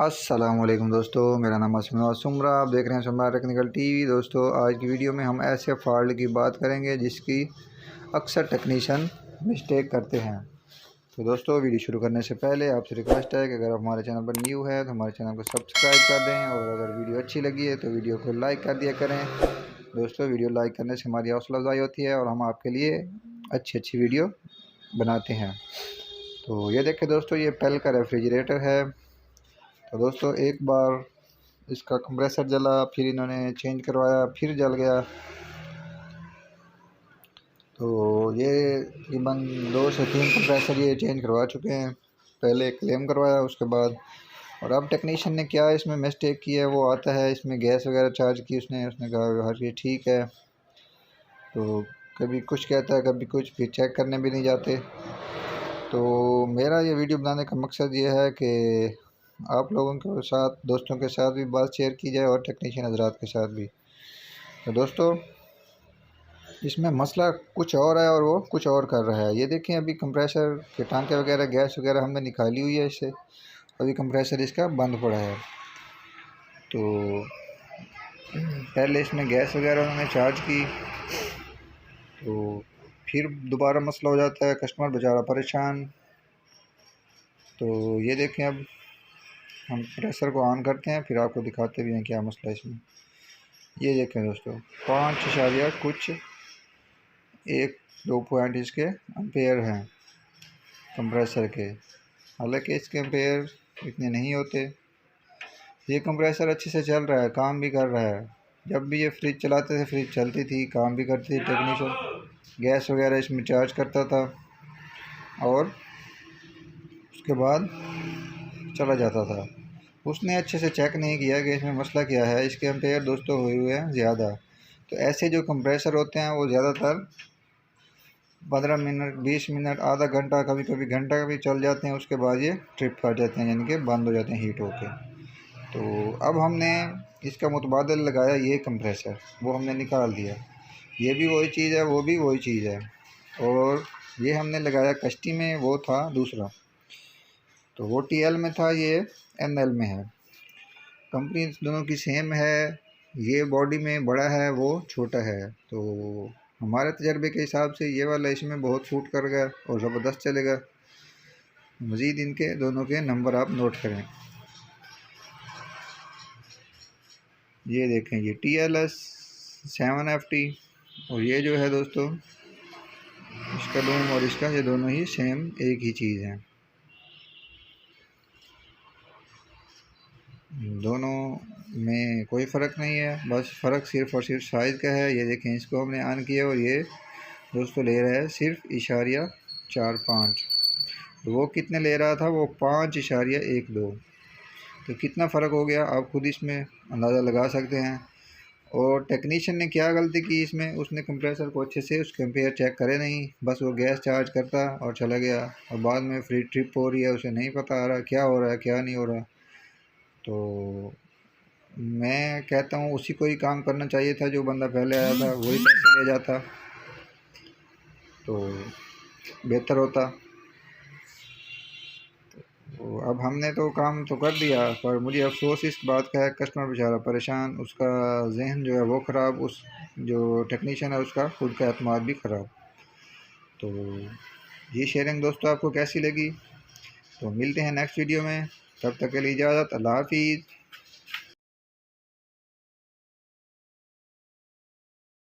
अस्सलामुअलैकुम दोस्तों, मेरा नाम असम सुमरा। आप देख रहे हैं सुमरा टेक्निकल टीवी। दोस्तों, आज की वीडियो में हम ऐसे फॉल्ट की बात करेंगे जिसकी अक्सर टेक्नीशियन मिस्टेक करते हैं। तो दोस्तों, वीडियो शुरू करने से पहले आपसे रिक्वेस्ट है कि अगर आप हमारे चैनल पर न्यू है तो हमारे चैनल को सब्सक्राइब कर दें, और अगर वीडियो अच्छी लगी है तो वीडियो को लाइक कर दिया करें। दोस्तों, वीडियो लाइक करने से हमारी हौसला अफजाई होती है और हम आपके लिए अच्छी वीडियो बनाते हैं। तो ये देखें दोस्तों, ये पेल का रेफ्रिजरेटर है। तो दोस्तों, एक बार इसका कंप्रेसर जला, फिर इन्होंने चेंज करवाया, फिर जल गया। तो ये तकरीबन 2 से 3 कंप्रेसर ये चेंज करवा चुके हैं। पहले क्लेम करवाया, उसके बाद और अब टेक्नीशियन ने क्या इसमें मिस्टेक की है वो आता है। इसमें गैस वगैरह चार्ज की उसने कहा हर चीज़ ठीक है। तो कभी कुछ कहता है, कभी कुछ, फिर चेक करने भी नहीं जाते। तो मेरा ये वीडियो बनाने का मकसद ये है कि आप लोगों के साथ, दोस्तों के साथ भी बात शेयर की जाए और टेक्नीशियन हजरात के साथ भी। तो दोस्तों, इसमें मसला कुछ और है और वो कुछ और कर रहा है। ये देखें, अभी कंप्रेसर के टांके वगैरह, गैस वगैरह हमने निकाली हुई है इससे। अभी कंप्रेसर इसका बंद पड़ा है। तो पहले इसमें गैस वगैरह उन्होंने चार्ज की, तो फिर दोबारा मसला हो जाता है, कस्टमर बेचारा परेशान। तो ये देखें, अब हम प्रेशर को ऑन करते हैं, फिर आपको दिखाते भी हैं क्या मसला है इसमें। ये देखें दोस्तों, 5 इशारिया कुछ 1-2 पॉइंट इसके एम्पेयर हैं कंप्रेसर के। हालांकि इसके एम्पेयर इतने नहीं होते। ये कंप्रेसर अच्छे से चल रहा है, काम भी कर रहा है। जब भी ये फ्रिज चलाते थे, फ्रिज चलती थी, काम भी करती थी। टेक्नीशियन गैस वगैरह इसमें चार्ज करता था और उसके बाद चला जाता था। उसने अच्छे से चेक नहीं किया कि इसमें मसला क्या है। इसके एम्पेयर दोस्तों हुए हैं ज़्यादा। तो ऐसे जो कंप्रेसर होते हैं वो ज़्यादातर 15 मिनट, 20 मिनट, आधा घंटा, कभी कभी घंटा भी चल जाते हैं। उसके बाद ये ट्रिप कर जाते हैं, यानी कि बंद हो जाते हैं हीट होके। तो अब हमने इसका मुतबादिल लगाया, ये कंप्रेसर वो हमने निकाल दिया। ये भी वही चीज़ है, वो भी वही चीज़ है। और ये हमने लगाया कश्ती में, वो था दूसरा। तो वो TL में था, ये NL में है। कंपनी दोनों की सेम है। ये बॉडी में बड़ा है, वो छोटा है। तो हमारे तजर्बे के हिसाब से ये वाला इसमें बहुत सूट करेगा और ज़बरदस्त चलेगा। मज़ीद इनके दोनों के नंबर आप नोट करें। ये देखें, ये TLS 7FT, और ये जो है दोस्तों इसका लूम और इसका, ये दोनों ही सेम एक ही चीज़ है। दोनों में कोई फ़र्क नहीं है, बस फ़र्क सिर्फ़ और सिर्फ साइज़ का है। ये देखें, इसको हमने ऑन किया और ये दोस्तों ले रहा है सिर्फ इशारिया 4-5। तो वो कितने ले रहा था, वो 5.12। तो कितना फ़र्क हो गया आप खुद इसमें अंदाज़ा लगा सकते हैं। और टेक्नीशियन ने क्या गलती की इसमें, उसने कंप्रेसर को अच्छे से उसके एम्पेयर चेक करे नहीं, बस वो गैस चार्ज करता और चला गया। और बाद में फ्री ट्रिप हो रही है, उसे नहीं पता आ रहा क्या हो रहा है क्या नहीं हो रहा। तो मैं कहता हूँ उसी को ही काम करना चाहिए था, जो बंदा पहले आया था वही पैसे ले जाता तो बेहतर होता। तो अब हमने तो काम तो कर दिया, पर मुझे अफसोस इस बात का है, कस्टमर बेचारा परेशान, उसका जहन जो है वो ख़राब, उस जो टेक्नीशियन है उसका खुद का एतमाद भी ख़राब। तो ये शेयरिंग दोस्तों आपको कैसी लगी? तो मिलते हैं नेक्स्ट वीडियो में, तब तक के लिए इजाज़त। अल्लाह हाफिज़।